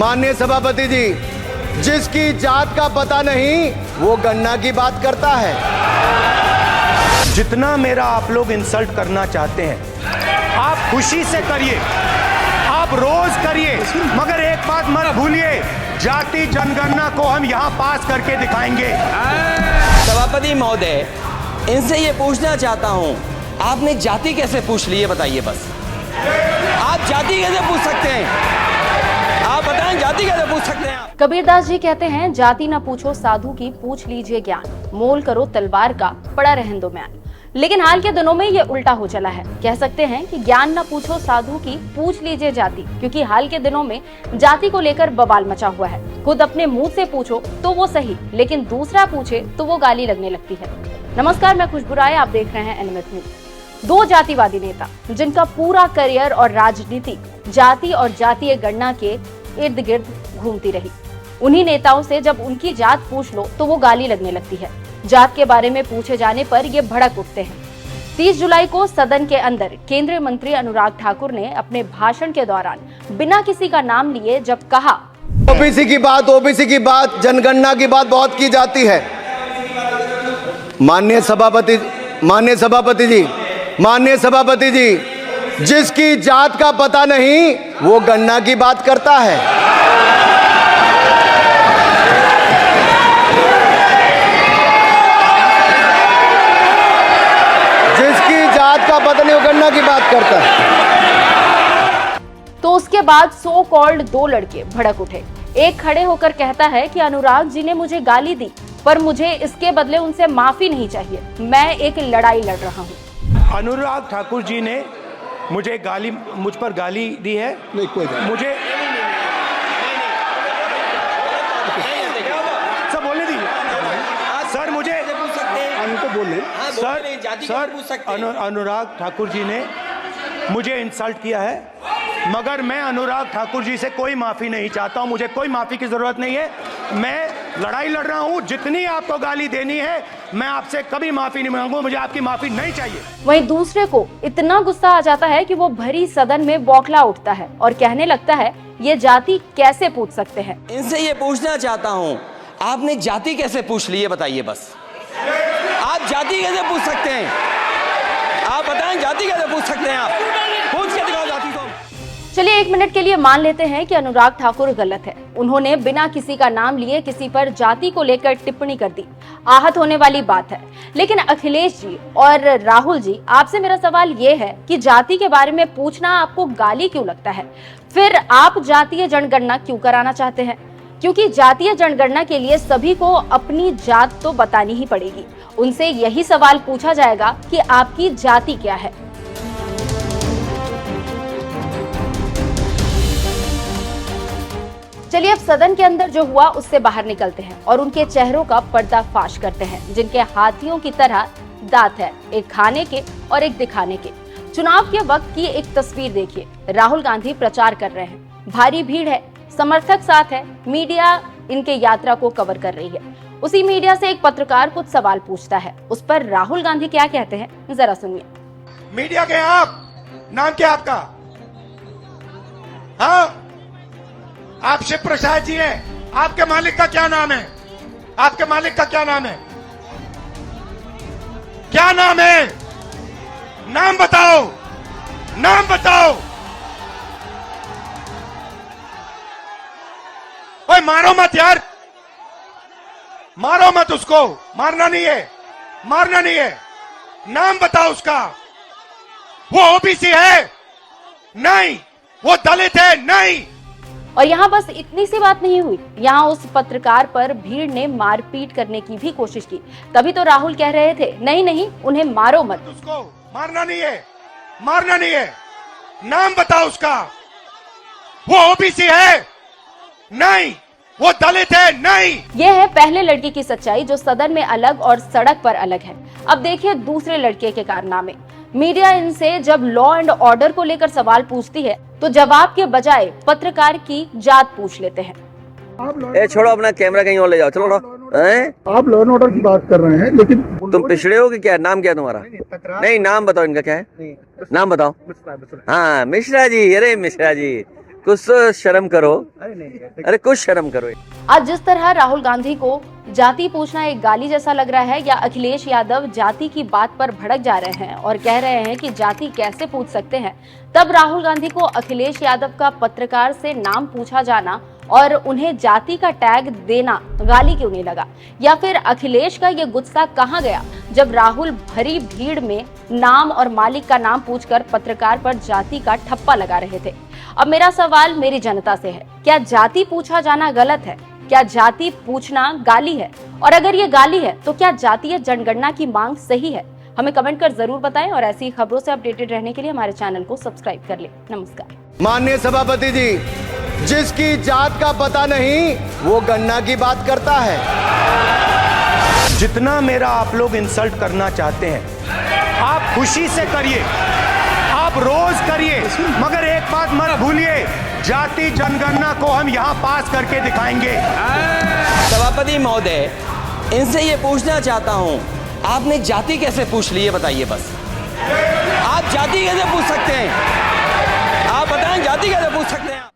माननीय सभापति जी, जिसकी जात का पता नहीं वो गन्ना की बात करता है। जितना मेरा आप लोग इंसल्ट करना चाहते हैं आप खुशी से करिए, आप रोज करिए, मगर एक बात मत भूलिए, जाति जनगणना को हम यहाँ पास करके दिखाएंगे। सभापति महोदय, इनसे ये पूछना चाहता हूँ, आपने जाति कैसे पूछ ली है बताइए बस। आप जाति कैसे पूछ सकते हैं? आप बताएं, जाति कैसे पूछ सकते हैं आप? कबीरदास जी कहते हैं, जाति न पूछो साधु की, पूछ लीजिए ज्ञान, मोल करो तलवार का, पड़ा रहन दो म्यान। लेकिन हाल के दिनों में ये उल्टा हो चला है। कह सकते हैं कि ज्ञान न पूछो साधु की, पूछ लीजिए जाति, क्योंकि हाल के दिनों में जाति को लेकर बवाल मचा हुआ है। खुद अपने मुंह से पूछो तो वो सही, लेकिन दूसरा पूछे तो वो गाली लगने लगती है। नमस्कार, मैं खुशबू राय, आप देख रहे हैं एनएमएस न्यूज। दो जातिवादी नेता जिनका पूरा करियर और राजनीति जाति और जातीय गणना के इर्द गिर्द घूमती रही, उन्हीं नेताओं से जब उनकी जात पूछ लो तो वो गाली लगने लगती है। जात के बारे में पूछे जाने पर ये भड़क उठते हैं। 30 जुलाई को सदन के अंदर केंद्रीय मंत्री अनुराग ठाकुर ने अपने भाषण के दौरान बिना किसी का नाम लिए जब कहा, ओबीसी की बात, जनगणना की बात बहुत की जाती है। माननीय सभापति जी, जिसकी जात का पता नहीं वो गन्ना की बात करता है। जिसकी जात का पता नहीं वो गन्ना की बात करता है। तो उसके बाद सो कॉल्ड दो लड़के भड़क उठे। एक खड़े होकर कहता है कि अनुराग जी ने मुझे गाली दी, पर मुझे इसके बदले उनसे माफी नहीं चाहिए, मैं एक लड़ाई लड़ रहा हूँ। अनुराग ठाकुर जी ने मुझ पर गाली दी है। नहीं, कोई नहीं। मुझे सर बोलने दीजिए सर, मुझे उनको बोलने सर अनुराग ठाकुर जी ने मुझे इंसल्ट किया है, मगर मैं अनुराग ठाकुर जी से कोई माफी नहीं चाहता हूं। मुझे कोई माफी की जरूरत नहीं है। मैं लड़ाई लड़ रहा हूं। जितनी आपको गाली देनी है मैं आपसे कभी माफी नहीं मांगूंगा, मुझे आपकी माफी नहीं चाहिए। वहीं दूसरे को इतना गुस्सा आ जाता है कि वो भरी सदन में बौखला उठता है और कहने लगता है, ये जाति कैसे पूछ सकते हैं। इनसे ये पूछना चाहता हूँ, आपने जाति कैसे पूछ ली है बताइए बस। आप जाति कैसे पूछ सकते हैं? आप बताएं, जाति कैसे पूछ सकते हैं? आप पूछ के दिखाओ जाति को। चलिए 1 मिनट के लिए मान लेते हैं कि अनुराग ठाकुर गलत है। उन्होंने बिना किसी का नाम लिए किसी पर जाति को लेकर टिप्पणी कर दी, आहत होने वाली बात है। लेकिन अखिलेश जी और राहुल जी, आपसे मेरा सवाल ये है कि जाति के बारे में पूछना आपको गाली क्यों लगता है? फिर आप जातीय जनगणना क्यों कराना चाहते हैं? क्योंकि जातीय जनगणना के लिए सभी को अपनी जात तो बतानी ही पड़ेगी। उनसे यही सवाल पूछा जाएगा कि आपकी जाति क्या है। चलिए अब सदन के अंदर जो हुआ उससे बाहर निकलते हैं और उनके चेहरों का पर्दाफाश करते हैं, जिनके हाथियों की तरह दांत है, एक खाने के और एक दिखाने के। चुनाव के वक्त की एक तस्वीर देखिए, राहुल गांधी प्रचार कर रहे हैं, भारी भीड़ है, समर्थक साथ है, मीडिया इनके यात्रा को कवर कर रही है। उसी मीडिया से एक पत्रकार कुछ सवाल पूछता है, उस पर राहुल गांधी क्या कहते हैं, जरा सुनिए। मीडिया के आप, नाम क्या आपका? हाँ, आप शिव प्रसाद जी हैं। आपके मालिक का क्या नाम है? आपके मालिक का क्या नाम है? क्या नाम है? नाम बताओ, नाम बताओ। ओए मारो मत यार, मारो मत उसको, मारना नहीं है, मारना नहीं है। नाम बताओ उसका। वो ओबीसी है? नहीं। वो दलित है? नहीं। और यहाँ बस इतनी सी बात नहीं हुई, यहाँ उस पत्रकार पर भीड़ ने मारपीट करने की भी कोशिश की। तभी तो राहुल कह रहे थे, नहीं नहीं उन्हें मारो मत। उसको मारना नहीं है, मारना नहीं है। नाम बताओ उसका। वो ओबीसी है? नहीं। वो दलित है? नहीं। ये है पहले लड़के की सच्चाई, जो सदन में अलग और सड़क पर अलग है। अब देखिए दूसरे लड़के के कारनामे। मीडिया इनसे जब लॉ एंड ऑर्डर को लेकर सवाल पूछती है तो जवाब के बजाय पत्रकार की जात पूछ लेते हैं। छोड़ो अपना कैमरा कहीं और ले जाओ, चलो। आप लॉ एंड ऑर्डर की बात कर रहे हैं, लेकिन तुम पिछड़े हो कि क्या? नाम क्या तुम्हारा? नहीं, नाम बताओ इनका क्या है, नाम बताओ। हाँ मिश्रा जी, अरे मिश्रा जी, कुछ तो शर्म करो। अरे कुछ शर्म करो। आज जिस तरह राहुल गांधी को जाति पूछना एक गाली जैसा लग रहा है, या अखिलेश यादव जाति की बात पर भड़क जा रहे हैं और कह रहे हैं कि जाति कैसे पूछ सकते हैं, तब राहुल गांधी को अखिलेश यादव का पत्रकार से नाम पूछा जाना और उन्हें जाति का टैग देना गाली क्यों नहीं लगा? या फिर अखिलेश का ये गुस्सा कहां गया जब राहुल भरी भीड़ में नाम और मालिक का नाम पूछकर पत्रकार पर जाति का ठप्पा लगा रहे थे? अब मेरा सवाल मेरी जनता से है, क्या जाति पूछा जाना गलत है? क्या जाति पूछना गाली है? और अगर ये गाली है तो क्या जातीय जनगणना की मांग सही है? हमें कमेंट कर जरूर बताएं और ऐसी खबरों से अपडेटेड रहने के लिए हमारे चैनल को सब्सक्राइब कर लें। नमस्कार। माननीय सभापति जी, जिसकी जात का पता नहीं वो गन्ना की बात करता है। जितना मेरा आप लोग इंसल्ट करना चाहते हैं आप खुशी से करिए, आप रोज करिए, मगर एक बात मत भूलिए, जाति जनगणना को हम यहाँ पास करके दिखाएंगे। सभापति महोदय, इनसे ये पूछना चाहता हूँ, आपने जाति कैसे पूछ ली है बताइए बस। आप जाति कैसे पूछ सकते हैं? आप बताएं जाति कैसे पूछ सकते हैं?